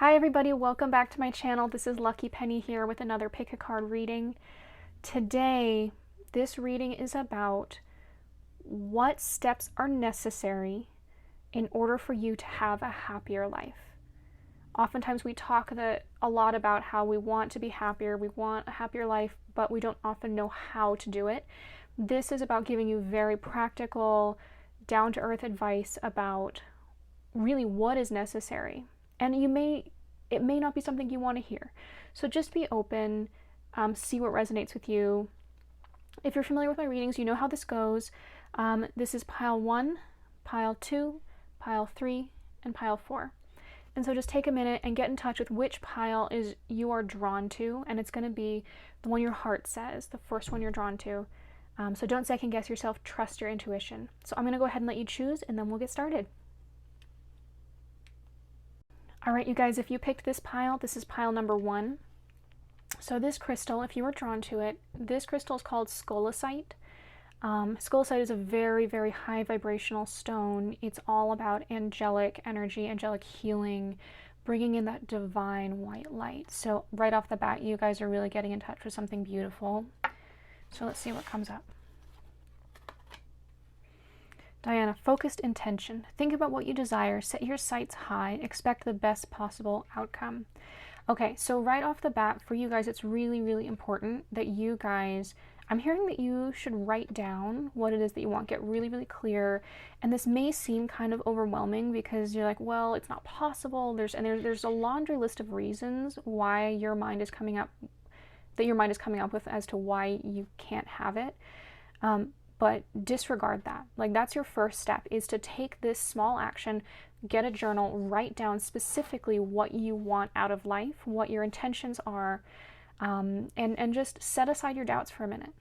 Hi everybody, welcome back to my channel. This is Lucky Penny here with another pick a card reading. Today, this reading is about what steps are necessary in order for you to have a happier life. Oftentimes we talk a lot about how we want to be happier, we want a happier life, but we don't often know how to do it. This is about giving you very practical, down-to-earth advice about really what is necessary. And it may not be something you want to hear. So just be open, see what resonates with you. If you're familiar with my readings, you know how this goes. This is pile 1, pile 2, pile 3, and pile 4. And so just take a minute and get in touch with which pile is you are drawn to, and it's going to be the one your heart says, the first one you're drawn to. So don't second guess yourself, trust your intuition. So I'm going to go ahead and let you choose, and then we'll get started. All right, you guys, if you picked this pile, this is pile number 1. So this crystal, if you were drawn to it, this crystal is called scolecite. Scolecite is a very, very high vibrational stone. It's all about angelic energy, angelic healing, bringing in that divine white light. So right off the bat, you guys are really getting in touch with something beautiful. So let's see what comes up. Diana, focused intention. Think about what you desire, set your sights high, expect the best possible outcome. Okay, so right off the bat, for you guys, it's really, really important that you guys, I'm hearing that you should write down what it is that you want, get really, really clear. And this may seem kind of overwhelming because you're like, well, it's not possible. There's a laundry list of reasons why your mind is coming up, with as to why you can't have it. But disregard that. Like, that's your first step, is to take this small action, get a journal, write down specifically what you want out of life, what your intentions are, and just set aside your doubts for a minute.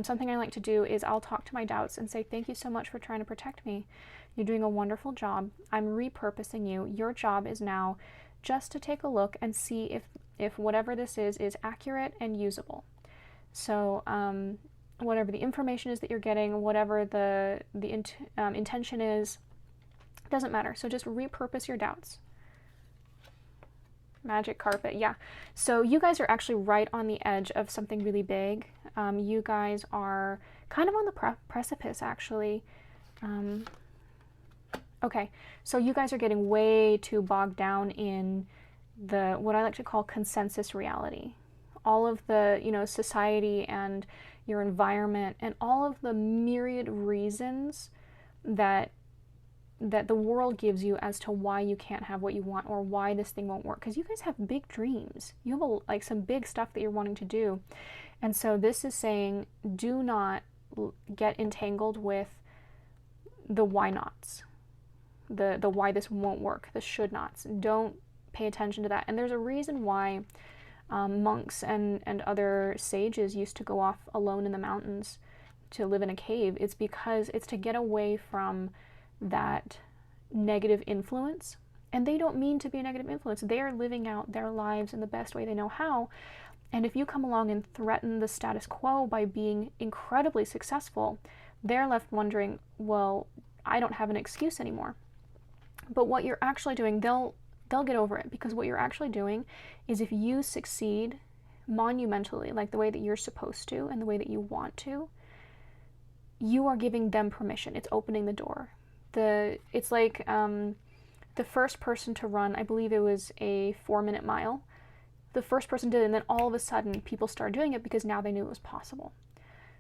Something I like to do is I'll talk to my doubts and say, thank you so much for trying to protect me. You're doing a wonderful job. I'm repurposing you. Your job is now just to take a look and see if whatever this is accurate and usable. So, whatever the information is that you're getting, whatever the intention is, doesn't matter. So just repurpose your doubts. Magic carpet, yeah. So you guys are actually right on the edge of something really big. You guys are kind of on the precipice, actually. Okay, so you guys are getting way too bogged down in what I like to call consensus reality. All of the, society and your environment and all of the myriad reasons that the world gives you as to why you can't have what you want or why this thing won't work. Because you guys have big dreams. You have some big stuff that you're wanting to do. And so this is saying, do not get entangled with the why nots, the why this won't work, the should nots. Don't pay attention to that. And there's a reason why monks and other sages used to go off alone in the mountains to live in a cave. It's because it's to get away from that negative influence. And they don't mean to be a negative influence. They are living out their lives in the best way they know how. And if you come along and threaten the status quo by being incredibly successful, they're left wondering, well, I don't have an excuse anymore. But what you're actually doing, they'll get over it, because what you're actually doing is, if you succeed monumentally, like the way that you're supposed to and the way that you want to, you are giving them permission. It's opening the door. It's like the first person to run, I believe it was a 4-minute mile. The first person did it, and then all of a sudden people started doing it because now they knew it was possible.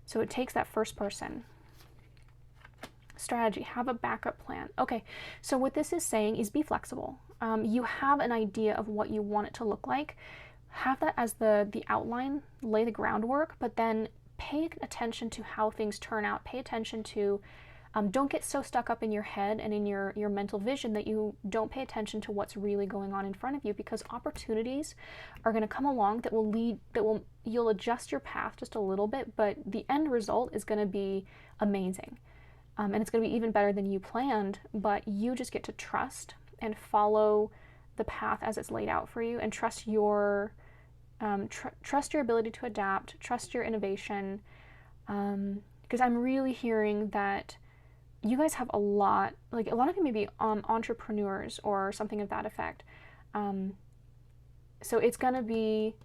So it takes that first person. Strategy, have a backup plan. Okay, so what this is saying is be flexible. You have an idea of what you want it to look like. Have that as the outline, lay the groundwork, but then pay attention to how things turn out. Pay attention to, don't get so stuck up in your head and in your mental vision that you don't pay attention to what's really going on in front of you, because opportunities are going to come along you'll adjust your path just a little bit, but the end result is going to be amazing. And it's going to be even better than you planned, but you just get to trust and follow the path as it's laid out for you, and trust your ability to adapt, trust your innovation, because I'm really hearing that you guys have a lot of you may be entrepreneurs or something of that effect. So it's going to be,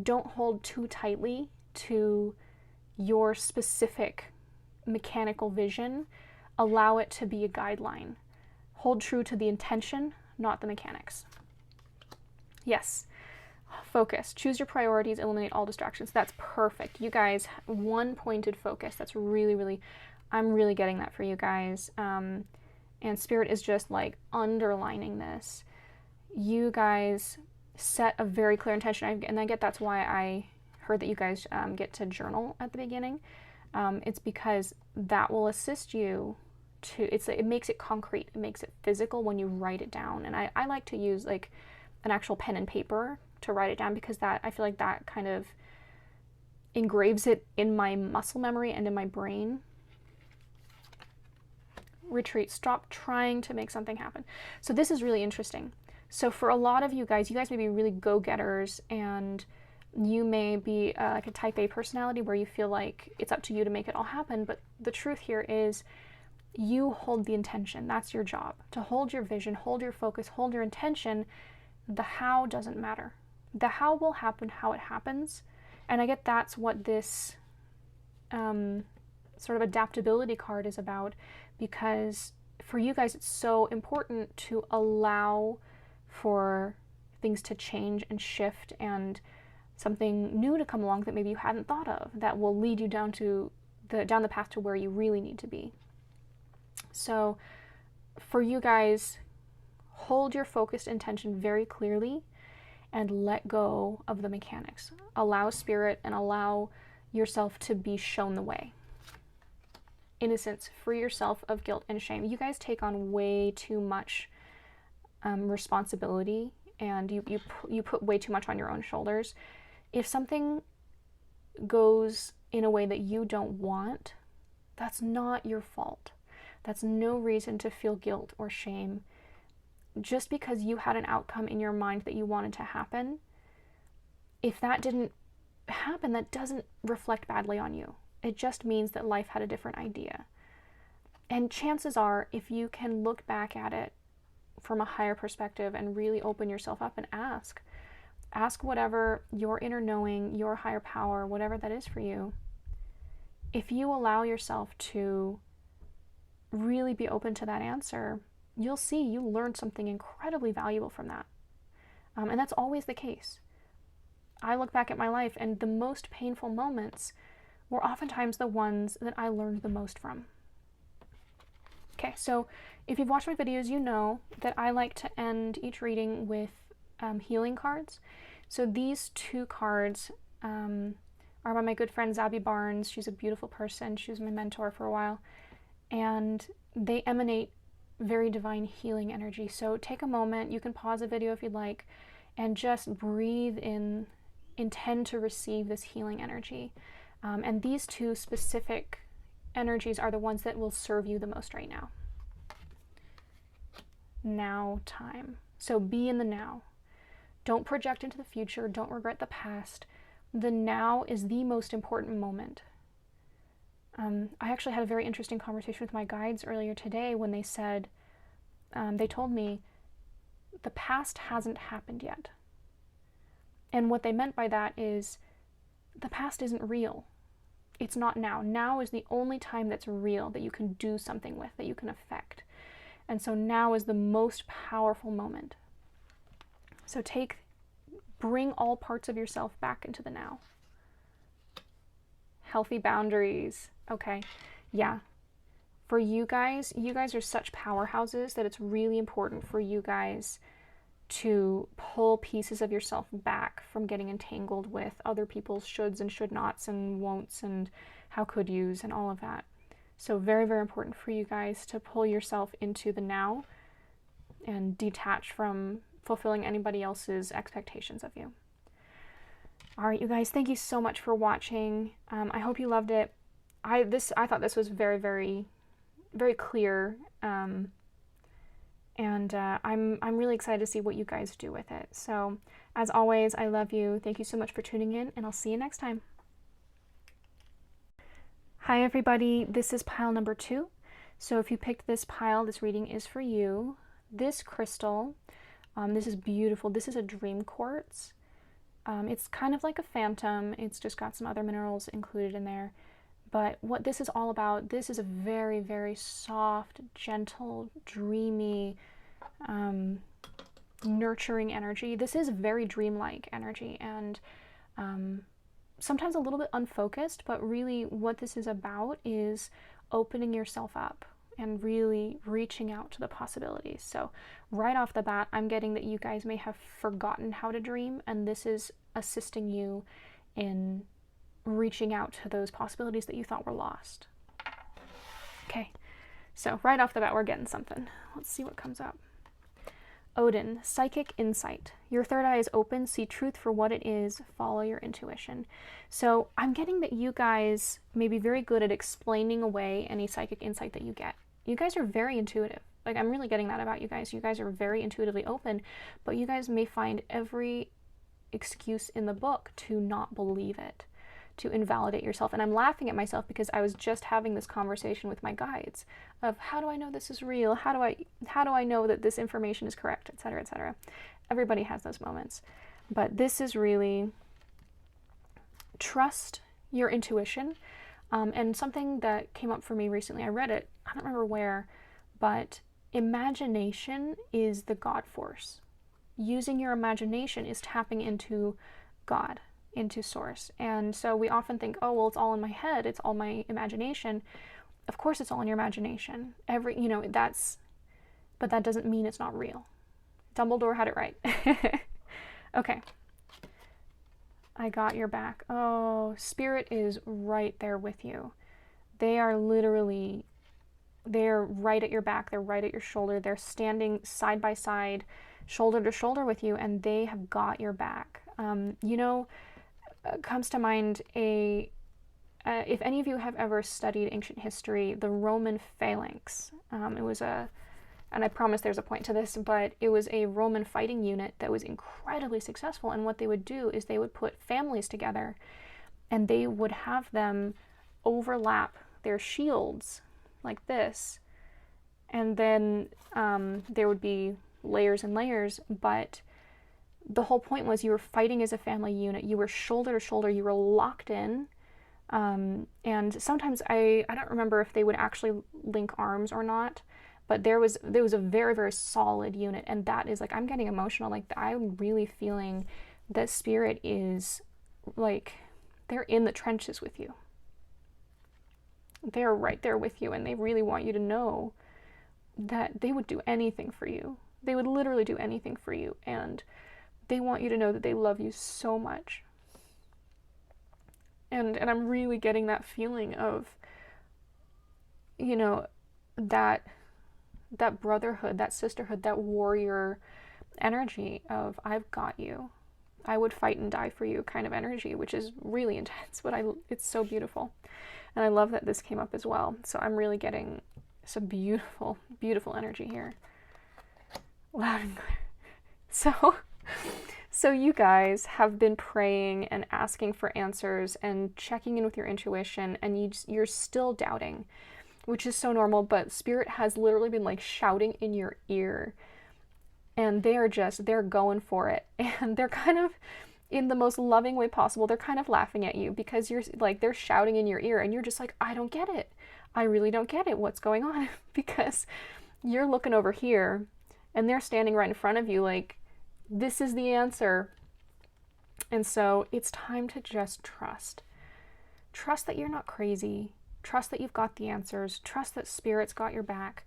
don't hold too tightly to your specific mechanical vision. Allow it to be a guideline. Hold true to the intention, not the mechanics. Yes. Focus. Choose your priorities, eliminate all distractions. That's perfect. You guys, one pointed focus. That's really, really, I'm really getting that for you guys. And Spirit is just like underlining this. You guys set a very clear intention. And I get that's why I heard that you guys get to journal at the beginning. It's because that will assist you to, it makes it concrete. It makes it physical when you write it down. And I like to use like an actual pen and paper to write it down, because that, I feel like that kind of engraves it in my muscle memory and in my brain. Retreat. Stop trying to make something happen. So this is really interesting. So for a lot of you guys may be really go-getters, and you may be like a type A personality where you feel like it's up to you to make it all happen. But the truth here is you hold the intention. That's your job. To hold your vision, hold your focus, hold your intention. The how doesn't matter. The how will happen how it happens. And I get that's what this sort of adaptability card is about, because for you guys it's so important to allow for things to change and shift and something new to come along that maybe you hadn't thought of, that will lead you down the path to where you really need to be. So for you guys, hold your focused intention very clearly and let go of the mechanics. Allow Spirit and allow yourself to be shown the way. Innocence, free yourself of guilt and shame. You guys take on way too much responsibility, and you put way too much on your own shoulders. If something goes in a way that you don't want, that's not your fault. That's no reason to feel guilt or shame. Just because you had an outcome in your mind that you wanted to happen, if that didn't happen, that doesn't reflect badly on you. It just means that life had a different idea. And chances are, if you can look back at it from a higher perspective and really open yourself up and ask whatever your inner knowing, your higher power, whatever that is for you, if you allow yourself to really be open to that answer, you'll see you learned something incredibly valuable from that. And that's always the case. I look back at my life, and the most painful moments were oftentimes the ones that I learned the most from. Okay, so if you've watched my videos, you know that I like to end each reading with healing cards. So these two cards are by my good friend Zabe Barnes. She's a beautiful person. She was my mentor for a while. And they emanate very divine healing energy. So take a moment, you can pause the video if you'd like, and just breathe in, intend to receive this healing energy. And these two specific energies are the ones that will serve you the most right now. Now time. So be in the now. Don't project into the future. Don't regret the past. The now is the most important moment. I actually had a very interesting conversation with my guides earlier today when they said, they told me the past hasn't happened yet. And what they meant by that is the past isn't real. It's not now. Now is the only time that's real, that you can do something with, that you can affect. And so now is the most powerful moment. So bring all parts of yourself back into the now. Healthy boundaries. Okay, yeah. For you guys are such powerhouses that it's really important for you guys to pull pieces of yourself back from getting entangled with other people's shoulds and should nots and won'ts and how could yous and all of that. So very, very important for you guys to pull yourself into the now and detach from fulfilling anybody else's expectations of you. All right, you guys, thank you so much for watching. I hope you loved it. I thought this was very, very, very clear. I'm really excited to see what you guys do with it. So as always, I love you. Thank you so much for tuning in, and I'll see you next time. Hi everybody, this is pile number 2. So if you picked this pile, this reading is for you. This crystal This is beautiful. This is a dream quartz. It's kind of like a phantom. It's just got some other minerals included in there. But what this is all about, this is a very, very soft, gentle, dreamy, nurturing energy. This is very dreamlike energy, and sometimes a little bit unfocused, but really what this is about is opening yourself up and really reaching out to the possibilities. So right off the bat, I'm getting that you guys may have forgotten how to dream, and this is assisting you in reaching out to those possibilities that you thought were lost. Okay, so right off the bat, we're getting something. Let's see what comes up. Odin, psychic insight. Your third eye is open, see truth for what it is, follow your intuition. So I'm getting that you guys may be very good at explaining away any psychic insight that you get. You guys are very intuitive. Like, I'm really getting that about you guys. You guys are very intuitively open, but you guys may find every excuse in the book to not believe it, to invalidate yourself. And I'm laughing at myself because I was just having this conversation with my guides of, how do I know this is real? How do I know that this information is correct, etc., etc. Everybody has those moments. But this is really trust your intuition. And something that came up for me recently, I read it, I don't remember where, but imagination is the God force. Using your imagination is tapping into God, into source. And so we often think, oh, well, it's all in my head, it's all my imagination. Of course it's all in your imagination. But that doesn't mean it's not real. Dumbledore had it right. Okay. I got your back. Oh, spirit is right there with you. They're right at your back. They're right at your shoulder. They're standing side by side, shoulder to shoulder with you, and they have got your back. Comes to mind if any of you have ever studied ancient history, the Roman phalanx. And I promise there's a point to this, but it was a Roman fighting unit that was incredibly successful. And what they would do is they would put families together, and they would have them overlap their shields like this. And then there would be layers and layers, but the whole point was you were fighting as a family unit. You were shoulder to shoulder. You were locked in. And sometimes I don't remember if they would actually link arms or not, but there was a very, very solid unit. And that is, like, I'm getting emotional. Like, I'm really feeling that spirit is, like, they're in the trenches with you. They're right there with you, and they really want you to know that they would do anything for you. They would literally do anything for you, and they want you to know that they love you so much. And I'm really getting that feeling of, that brotherhood, that sisterhood, that warrior energy of, I've got you. I would fight and die for you kind of energy, which is really intense, but it's so beautiful. And I love that this came up as well. So I'm really getting some beautiful, beautiful energy here. Loud and clear. So you guys have been praying and asking for answers and checking in with your intuition, and you're still doubting, which is so normal, but spirit has literally been like shouting in your ear, and they're going for it. And they're kind of, in the most loving way possible, they're kind of laughing at you because you're like, they're shouting in your ear and you're just like, I don't get it. I really don't get it. What's going on? Because you're looking over here and they're standing right in front of you like, this is the answer. And so it's time to just trust. Trust that you're not crazy. Trust that you've got the answers. Trust that spirit's got your back.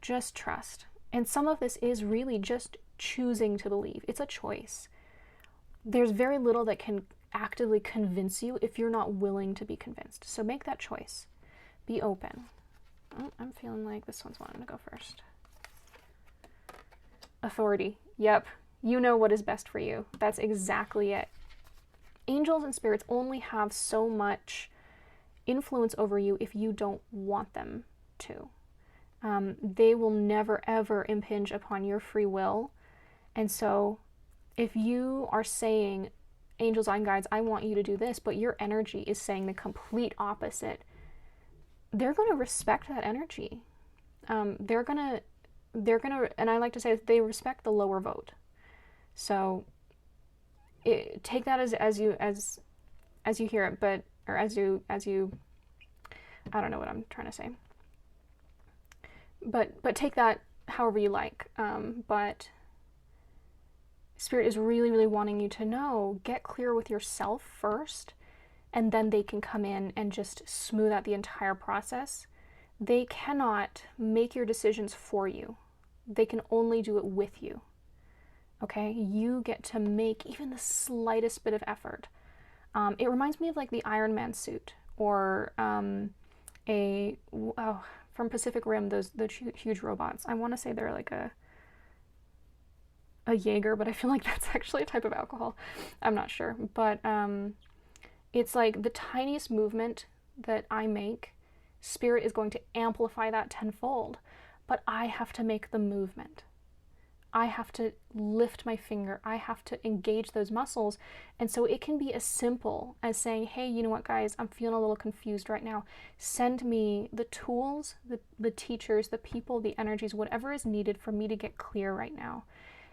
Just trust. And some of this is really just choosing to believe. It's a choice. There's very little that can actively convince you if you're not willing to be convinced. So make that choice. Be open. Oh, I'm feeling like this one's wanting to go first. Authority. Yep. You know what is best for you. That's exactly it. Angels and spirits only have so much influence over you if you don't want them to. They will never, ever impinge upon your free will. And so if you are saying, angels and guides, I want you to do this, but your energy is saying the complete opposite, they're going to respect that energy. They're going to they're gonna, and I like to say they respect the lower vote. So take that as you hear it, but, or as you, I don't know what I'm trying to say, but take that however you like. But Spirit is really, really wanting you to know, get clear with yourself first, and then they can come in and just smooth out the entire process. They cannot make your decisions for you. They can only do it with you. Okay? You get to make even the slightest bit of effort. It reminds me of like the Iron Man suit, or from Pacific Rim, those huge robots. I want to say they're like a Jaeger, but I feel like that's actually a type of alcohol. I'm not sure, but it's like the tiniest movement that I make, Spirit is going to amplify that tenfold, but I have to make the movement. I have to lift my finger. I have to engage those muscles. And so it can be as simple as saying, hey, you know what, guys, I'm feeling a little confused right now. Send me the tools, the teachers, the people, the energies, whatever is needed for me to get clear right now.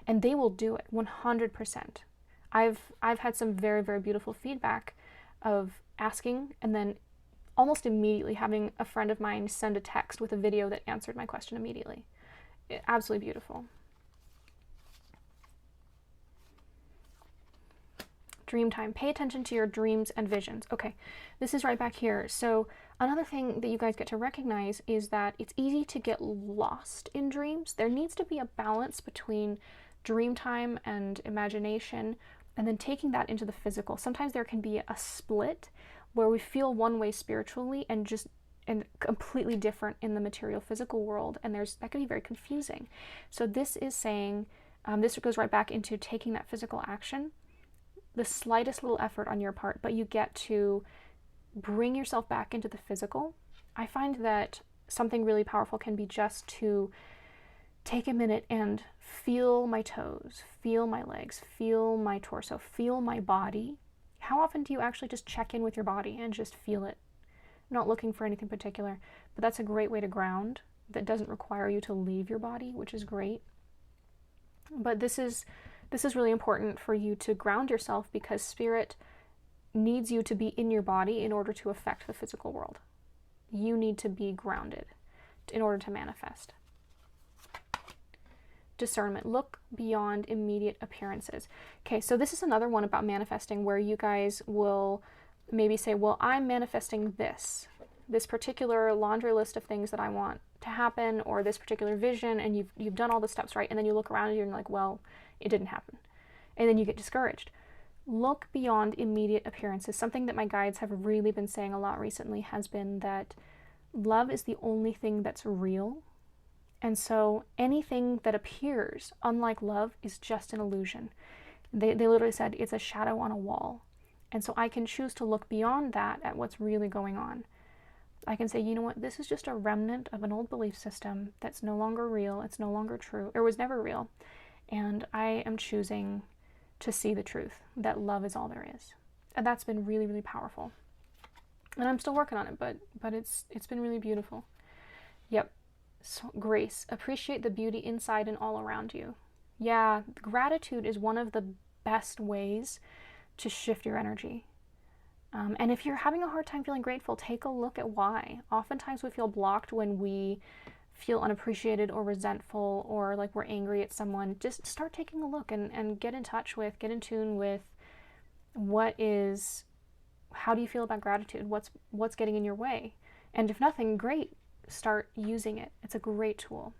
And they will do it 100%. I've had some very, very beautiful feedback of asking and then almost immediately having a friend of mine send a text with a video that answered my question immediately. Absolutely beautiful. Dream time. Pay attention to your dreams and visions. Okay, this is right back here. So another thing that you guys get to recognize is that it's easy to get lost in dreams. There needs to be a balance between dream time and imagination, and then taking that into the physical. Sometimes there can be a split where we feel one way spiritually and completely different in the material physical world, and that can be very confusing. So this is saying, this goes right back into taking that physical action, the slightest little effort on your part, but you get to bring yourself back into the physical. I find that something really powerful can be just to take a minute and feel my toes, feel my legs, feel my torso, feel my body. How often do you actually just check in with your body and just feel it? Not looking for anything particular, but that's a great way to ground that doesn't require you to leave your body, which is great. But this is really important for you to ground yourself, because Spirit needs you to be in your body in order to affect the physical world. You need to be grounded in order to manifest. Discernment. Look beyond immediate appearances. Okay, so this is another one about manifesting where you guys will maybe say, well, I'm manifesting this particular laundry list of things that I want to happen, or this particular vision, and you've done all the steps right, and then you look around and you're like, well, it didn't happen. And then you get discouraged. Look beyond immediate appearances. Something that my guides have really been saying a lot recently has been that love is the only thing that's real. And so anything that appears unlike love is just an illusion. They literally said it's a shadow on a wall. And so I can choose to look beyond that at what's really going on. I can say, you know what, this is just a remnant of an old belief system that's no longer real, it's no longer true, or was never real. And I am choosing to see the truth, that love is all there is. And that's been really, really powerful. And I'm still working on it, but it's been really beautiful. Yep. So, grace. Appreciate the beauty inside and all around you. Yeah, gratitude is one of the best ways to shift your energy. And if you're having a hard time feeling grateful, take a look at why. Oftentimes we feel blocked when we feel unappreciated or resentful, or like we're angry at someone. Just start taking a look and get in tune with how do you feel about gratitude? What's getting in your way? And if nothing, great. Start using it. It's a great tool.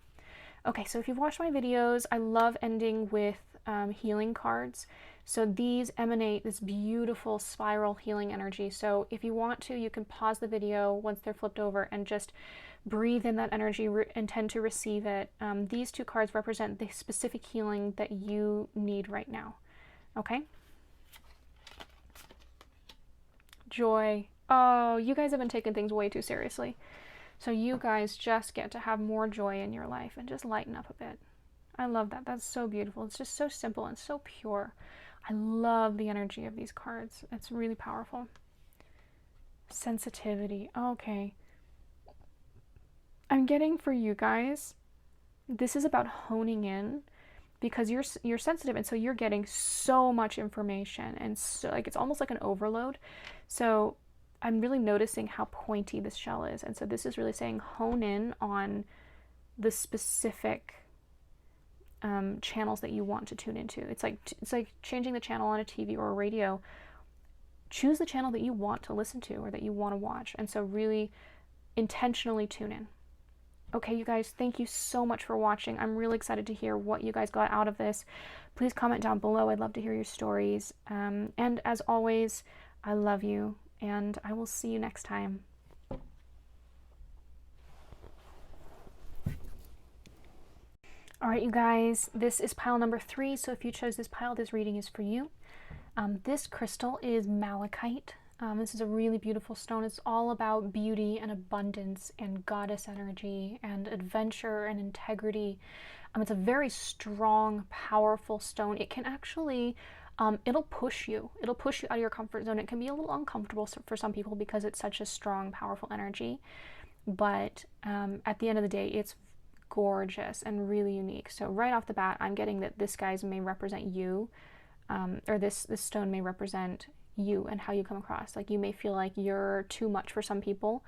Okay, so if you've watched my videos, I love ending with healing cards. So these emanate this beautiful spiral healing energy. So if you want to, you can pause the video once they're flipped over and just breathe in that energy, intend to receive it. These two cards represent the specific healing that you need right now. Okay? Joy. Oh, you guys have been taking things way too seriously. So you guys just get to have more joy in your life and just lighten up a bit. I love that. That's so beautiful. It's just so simple and so pure. I love the energy of these cards. It's really powerful. Sensitivity. Okay. I'm getting for you guys This is about honing in, because you're sensitive, and so you're getting so much information, and so like it's almost like an overload. So I'm really noticing how pointy this shell is, and so this is really saying hone in on the specific channels that you want to tune into. It's like changing the channel on a TV or a radio. Choose the channel that you want to listen to or that you want to watch, and so really intentionally tune in. Okay, you guys, thank you so much for watching. I'm really excited to hear what you guys got out of this. Please comment down below. I'd love to hear your stories. And as always, I love you, and I will see you next time. All right, you guys, this is pile number 3. So if you chose this pile, this reading is for you. This crystal is malachite. This is a really beautiful stone. It's all about beauty and abundance and goddess energy and adventure and integrity. It's a very strong, powerful stone. It can actually, it'll push you. It'll push you out of your comfort zone. It can be a little uncomfortable for some people because it's such a strong, powerful energy. But at the end of the day, it's gorgeous and really unique. So right off the bat, I'm getting that this guys may represent you, or this stone may represent you and how you come across. Like, you may feel like you're too much for some people,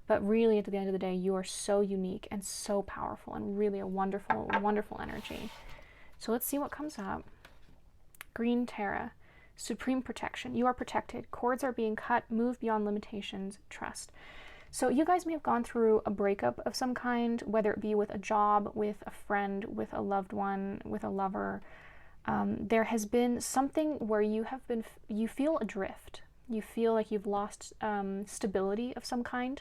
but really at the end of the day, you are so unique and so powerful and really a wonderful, wonderful energy. So let's see what comes up. Green Terra, supreme protection. You are protected. Cords are being cut. Move beyond limitations. Trust. So you guys may have gone through a breakup of some kind, whether it be with a job, with a friend, with a loved one, with a lover. There has been something where you feel adrift. You feel like you've lost stability of some kind,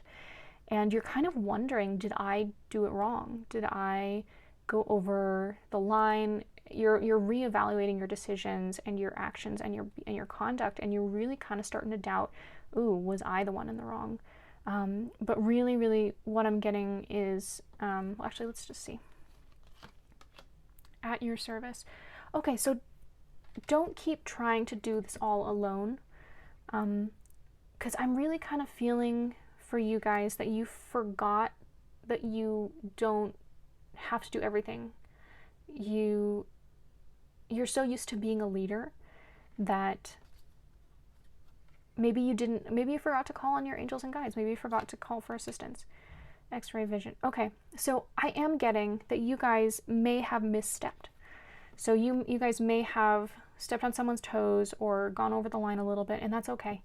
and you're kind of wondering, did I do it wrong? Did I go over the line? You're reevaluating your decisions and your actions and your conduct, and you're really kind of starting to doubt, ooh, was I the one in the wrong? But really, really what I'm getting is, well, actually, let's just see. At your service. Okay, so don't keep trying to do this all alone, because I'm really kind of feeling for you guys that you forgot that you don't have to do everything. You're so used to being a leader that maybe you forgot to call on your angels and guides. Maybe you forgot to call for assistance. X-ray vision. Okay, so I am getting that you guys may have misstepped. So you guys may have stepped on someone's toes or gone over the line a little bit, and that's okay.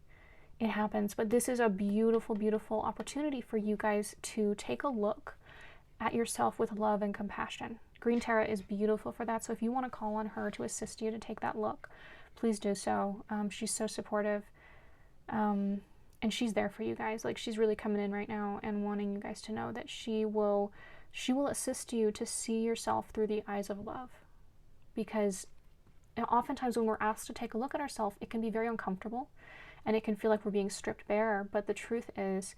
It happens. But this is a beautiful, beautiful opportunity for you guys to take a look at yourself with love and compassion. Green Terra is beautiful for that. So if you want to call on her to assist you to take that look, please do so. She's so supportive. And she's there for you guys. Like, she's really coming in right now and wanting you guys to know that she will assist you to see yourself through the eyes of love. Because oftentimes when we're asked to take a look at ourselves, it can be very uncomfortable and it can feel like we're being stripped bare. But the truth is,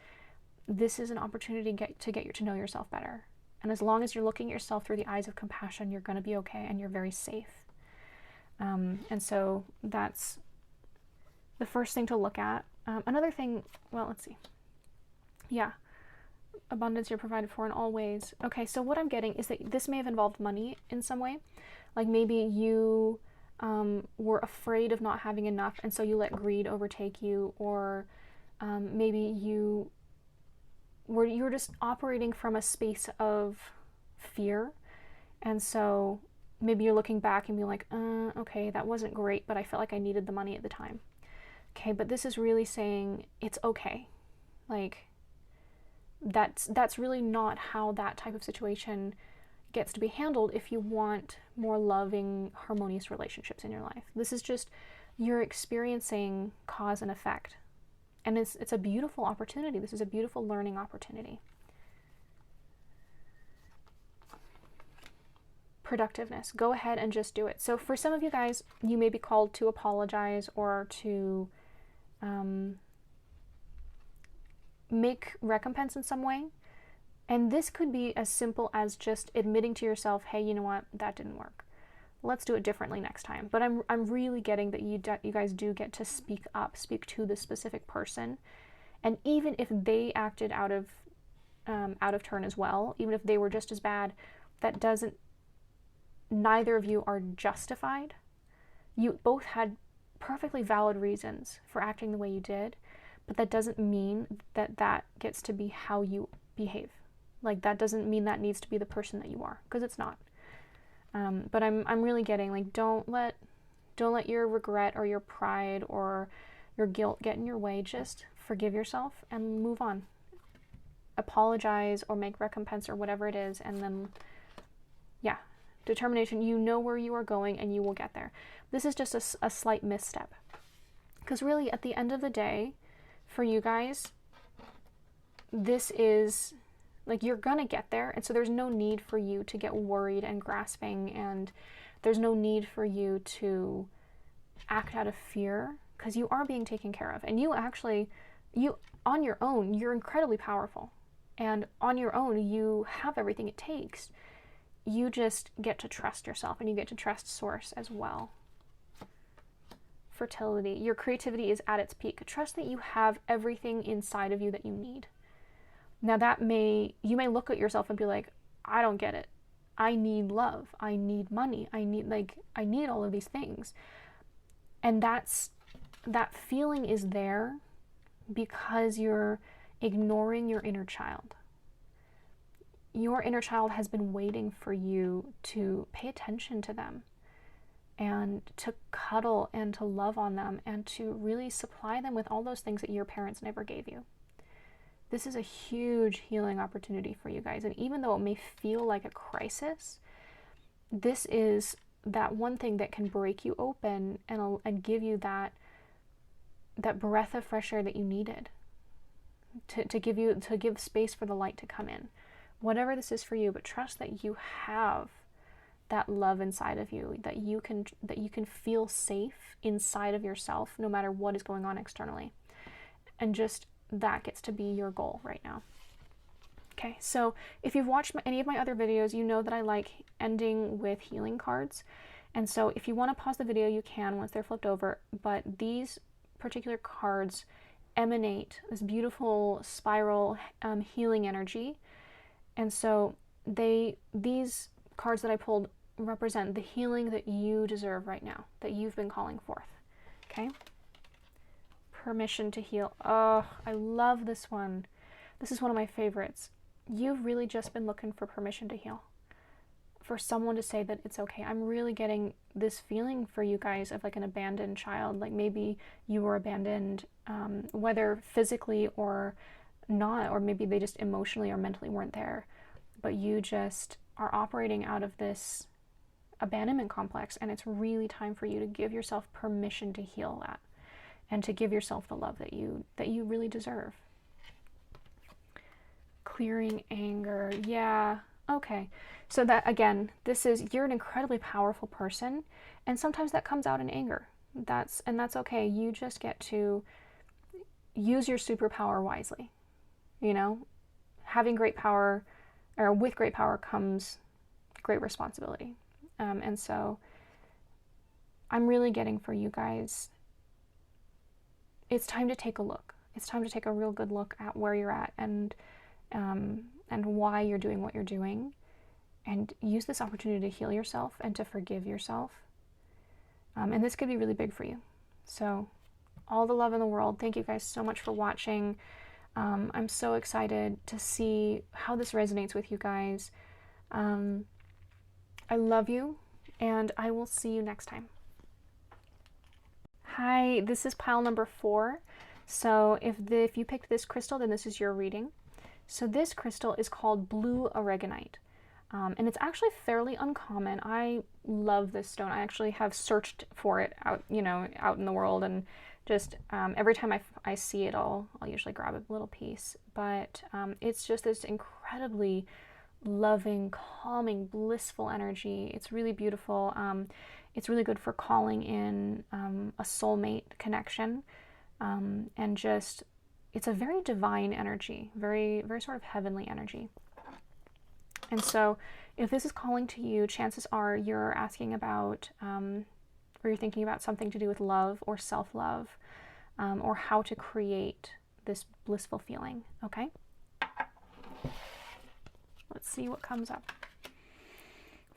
this is an opportunity to get you to know yourself better. And as long as you're looking at yourself through the eyes of compassion, you're going to be okay and you're very safe. And so that's the first thing to look at. Another thing, well, let's see. Yeah. Abundance you're provided for in all ways. Okay, so what I'm getting is that this may have involved money in some way. Like, maybe you were afraid of not having enough, and so you let greed overtake you, or maybe you were just operating from a space of fear, and so maybe you're looking back and being like, okay, that wasn't great, but I felt like I needed the money at the time. Okay, but this is really saying it's okay. Like, that's really not how that type of situation gets to be handled if you want more loving, harmonious relationships in your life. This is just, you're experiencing cause and effect. And it's a beautiful opportunity. This is a beautiful learning opportunity. Productiveness. Go ahead and just do it. So for some of you guys, you may be called to apologize or to make recompense in some way. And this could be as simple as just admitting to yourself, hey, you know what, that didn't work. Let's do it differently next time. But I'm really getting that you guys do get to speak up, speak to the specific person. And even if they acted out of turn as well, even if they were just as bad, that doesn't, neither of you are justified. You both had perfectly valid reasons for acting the way you did, but that doesn't mean that that gets to be how you behave. Like, that doesn't mean that needs to be the person that you are, because it's not. But I'm really getting, like, don't let your regret or your pride or your guilt get in your way. Just forgive yourself and move on. Apologize or make recompense or whatever it is, and then, yeah, determination. You know where you are going, and you will get there. This is just a slight misstep, because really, at the end of the day, for you guys, this is, like, you're gonna get there, and so there's no need for you to get worried and grasping, and there's no need for you to act out of fear, because you are being taken care of. And you actually, on your own, you're incredibly powerful, and on your own, you have everything it takes. You just get to trust yourself, and you get to trust Source as well. Fertility. Your creativity is at its peak. Trust that you have everything inside of you that you need. Now, you may look at yourself and be like, I don't get it. I need love. I need money. I need all of these things. And that feeling is there because you're ignoring your inner child. Your inner child has been waiting for you to pay attention to them, and to cuddle and to love on them, and to really supply them with all those things that your parents never gave you. This is a huge healing opportunity for you guys. And even though it may feel like a crisis, this is that one thing that can break you open and give you that breath of fresh air that you needed to give space for the light to come in. Whatever this is for you, but trust that you have that love inside of you, that you can feel safe inside of yourself no matter what is going on externally. And just that gets to be your goal right now. Okay, so if you've watched any of my other videos, you know that I like ending with healing cards. And so if you want to pause the video, you can once they're flipped over. But these particular cards emanate this beautiful spiral healing energy. And so these cards that I pulled represent the healing that you deserve right now, that you've been calling forth. Okay? Permission to heal. Oh, I love this one. This is one of my favorites. You've really just been looking for permission to heal. For someone to say that it's okay. I'm really getting this feeling for you guys of like an abandoned child. Like maybe you were abandoned, whether physically or not, or maybe they just emotionally or mentally weren't there. But you just are operating out of this abandonment complex, and it's really time for you to give yourself permission to heal that, and to give yourself the love that you really deserve. Clearing anger. Yeah. Okay. So that, again, you're an incredibly powerful person, and sometimes that comes out in anger. That's okay. You just get to use your superpower wisely. You know, having great power, or with great power comes great responsibility. And so I'm really getting for you guys, it's time to take a look. It's time to take a real good look at where you're at, and why you're doing what you're doing, and use this opportunity to heal yourself and to forgive yourself. And this could be really big for you. So all the love in the world. Thank you guys so much for watching. I'm so excited to see how this resonates with you guys. I love you, and I will see you next time. Hi, this is pile number 4. So if you picked this crystal, then this is your reading. So this crystal is called blue aragonite, and it's actually fairly uncommon. I love this stone. I actually have searched for it out in the world, and just every time I see it, I'll usually grab a little piece. But it's just this incredibly loving, calming, blissful energy. It's really beautiful. It's really good for calling in a soulmate connection, and just, it's a very divine energy, very, very sort of heavenly energy. And so if this is calling to you, chances are you're asking about, or you're thinking about something to do with love or self-love, or how to create this blissful feeling, okay? Let's see what comes up.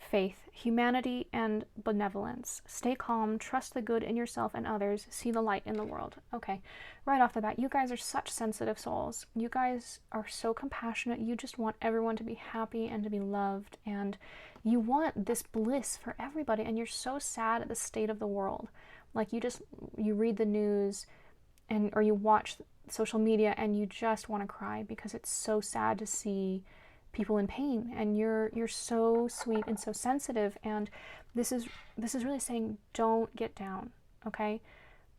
faith, humanity, and benevolence. Stay calm, trust the good in yourself and others, see the light in the world. Okay, right off the bat, you guys are such sensitive souls. You guys are so compassionate. You just want everyone to be happy and to be loved, and you want this bliss for everybody, and you're so sad at the state of the world. Like, you read the news or you watch social media and you just want to cry because it's so sad to see people in pain, and you're so sweet and so sensitive, and this is really saying, don't get down. Okay,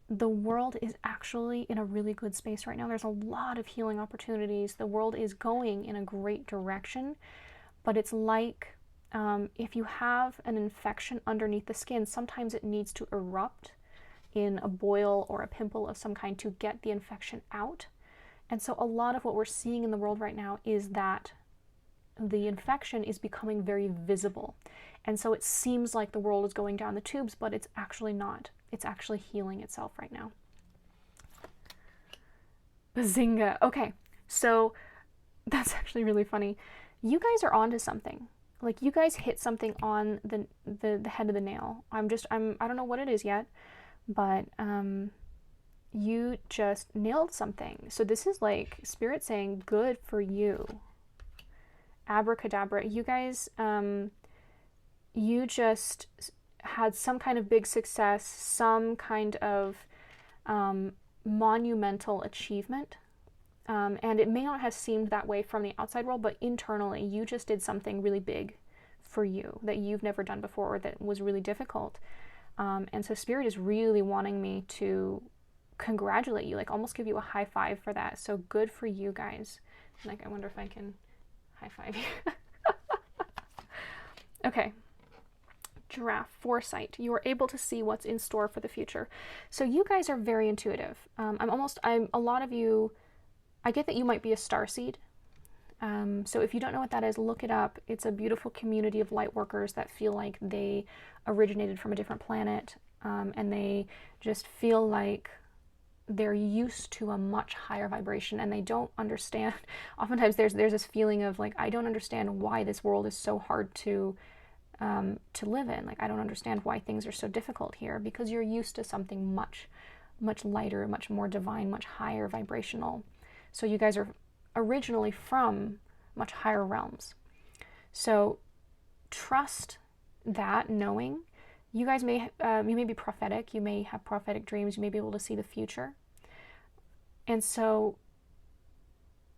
the world is actually in a really good space right now. There's a lot of healing opportunities. The world is going in a great direction, but it's like, if you have an infection underneath the skin, sometimes it needs to erupt in a boil or a pimple of some kind to get the infection out. And so a lot of what we're seeing in the world right now is that the infection is becoming very visible. And so it seems like the world is going down the tubes, but it's actually not. It's actually healing itself right now. Bazinga. Okay, so that's actually really funny. You guys are onto something. Like, you guys hit something on the head of the nail. I don't know what it is yet, but you just nailed something. So this is like Spirit saying, good for you. Abracadabra. You guys, you just had some kind of big success, some kind of monumental achievement. And it may not have seemed that way from the outside world, but internally, you just did something really big for you that you've never done before, or that was really difficult. And so Spirit is really wanting me to congratulate you, like almost give you a high five for that. So good for you guys. Like, I wonder if I can high five you. Okay. Giraffe, foresight. You are able to see what's in store for the future. So you guys are very intuitive. A lot of you, I get that you might be a starseed. So if you don't know what that is, look it up. It's a beautiful community of light workers that feel like they originated from a different planet, and they just feel like they're used to a much higher vibration, and they don't understand. Oftentimes there's this feeling of like, I don't understand why this world is so hard to live in. Like, I don't understand why things are so difficult here, because you're used to something much, much lighter, much more divine, much higher vibrational. So you guys are originally from much higher realms. So trust that, knowing you guys may be prophetic, you may have prophetic dreams, you may be able to see the future. And so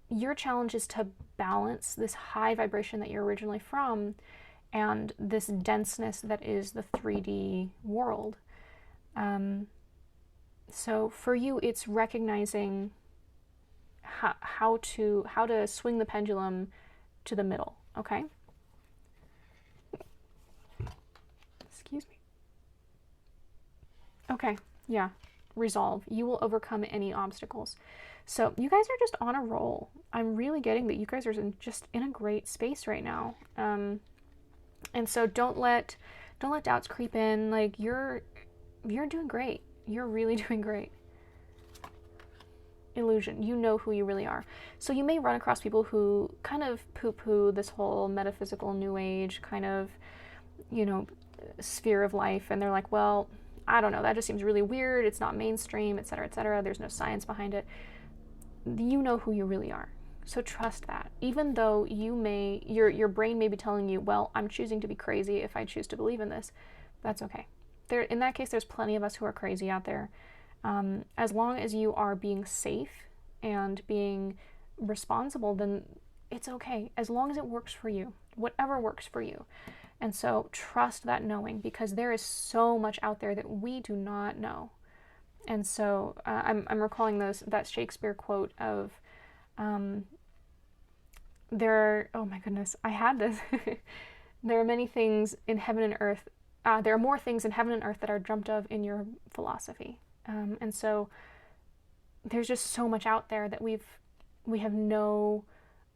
your challenge is to balance this high vibration that you're originally from and this denseness that is the 3D world. So for you, it's recognizing how to swing the pendulum to the middle, okay? Excuse me. Okay, yeah. Resolve. You will overcome any obstacles. So you guys are just on a roll. I'm really getting that you guys are just in a great space right now. And so don't let doubts creep in. Like, you're doing great. You're really doing great. Illusion. You know who you really are. So you may run across people who kind of poo-poo this whole metaphysical new age kind of, sphere of life, and they're like, well, I don't know, that just seems really weird, it's not mainstream, etc., etc., there's no science behind it. You know who you really are. So trust that. Even though your brain may be telling you, well, I'm choosing to be crazy if I choose to believe in this, that's okay. In that case, there's plenty of us who are crazy out there. As long as you are being safe and being responsible, then it's okay. As long as it works for you, whatever works for you. And so trust that knowing, because there is so much out there that we do not know. And so I'm recalling that Shakespeare quote of, oh my goodness, I had this. There are many things in heaven and earth. There are more things in heaven and earth that are dreamt of in your philosophy. And so there's just so much out there that we have no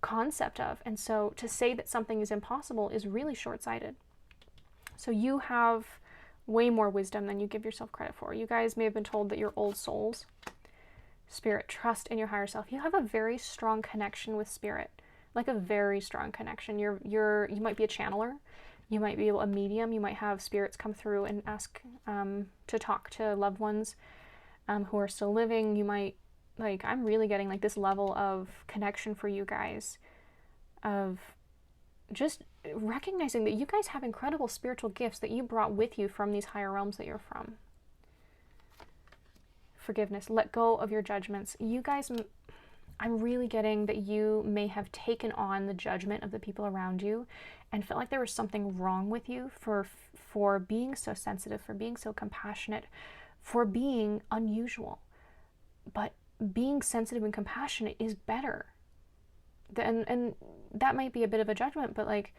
concept of. And so to say that something is impossible is really short-sighted. So you have way more wisdom than you give yourself credit for. You guys may have been told that you're old souls. Spirit, trust in your higher self. You have a very strong connection with Spirit, like a very strong connection. You might be a channeler. You might be a medium. You might have spirits come through and ask to talk to loved ones who are still living. You might, like, I'm really getting like this level of connection for you guys, of just recognizing that you guys have incredible spiritual gifts that you brought with you from these higher realms that you're from. Forgiveness. Let go of your judgments. You guys, I'm really getting that you may have taken on the judgment of the people around you and felt like there was something wrong with you for being so sensitive, for being so compassionate, for being unusual. But being sensitive and compassionate is better. And that might be a bit of a judgment, but like,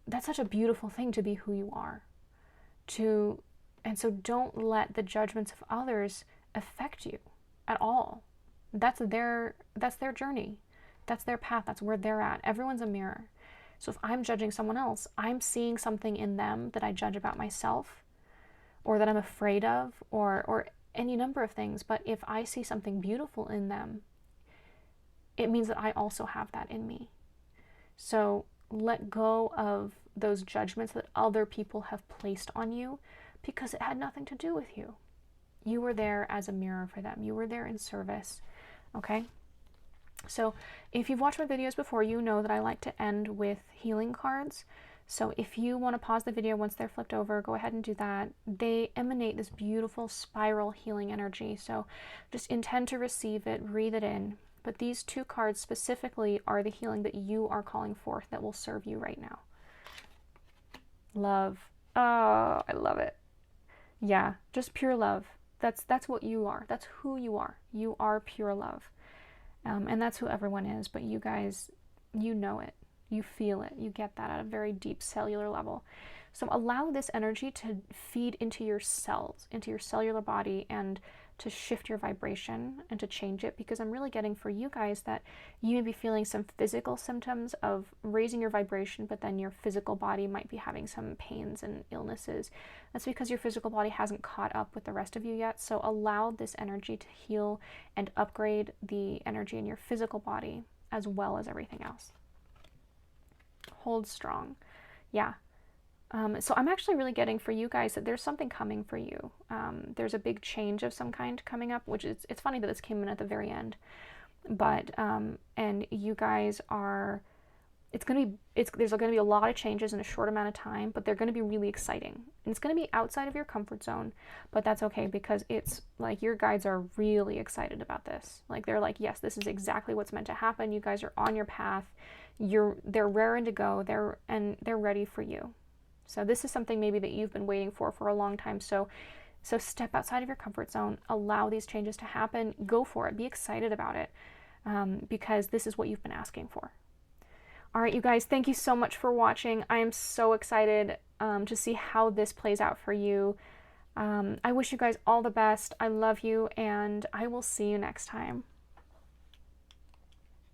that's such a beautiful thing to be who you are. And so don't let the judgments of others affect you at all. That's their journey. That's their path. That's where they're at. Everyone's a mirror. So if I'm judging someone else, I'm seeing something in them that I judge about myself, or that I'm afraid of, or any number of things. But if I see something beautiful in them, it means that I also have that in me. So let go of those judgments that other people have placed on you, because it had nothing to do with you. You were there as a mirror for them. You were there in service. Okay? So if you've watched my videos before, you know that I like to end with healing cards. So if you want to pause the video once they're flipped over, go ahead and do that. They emanate this beautiful spiral healing energy. So just intend to receive it, breathe it in. But these two cards specifically are the healing that you are calling forth that will serve you right now. Love. Oh, I love it. Yeah, just pure love. That's what you are. That's who you are. You are pure love. And that's who everyone is. But you guys, you know it. You feel it. You get that at a very deep cellular level. So allow this energy to feed into your cells, into your cellular body, and to shift your vibration and to change it, because I'm really getting for you guys that you may be feeling some physical symptoms of raising your vibration, but then your physical body might be having some pains and illnesses. That's because your physical body hasn't caught up with the rest of you yet. So allow this energy to heal and upgrade the energy in your physical body as well as everything else. Hold strong. Yeah. So I'm actually really getting for you guys that there's something coming for you. There's a big change of some kind coming up, which is, it's funny that this came in at the very end, but, and you guys are, there's going to be a lot of changes in a short amount of time, but they're going to be really exciting. And it's going to be outside of your comfort zone, but that's okay, because it's like your guides are really excited about this. Like, they're like, yes, this is exactly what's meant to happen. You guys are on your path. They're raring to go. They're ready for you. So this is something maybe that you've been waiting for a long time. So step outside of your comfort zone, allow these changes to happen, go for it, be excited about it, because this is what you've been asking for. All right, you guys, thank you so much for watching. I am so excited to see how this plays out for you. I wish you guys all the best. I love you, and I will see you next time.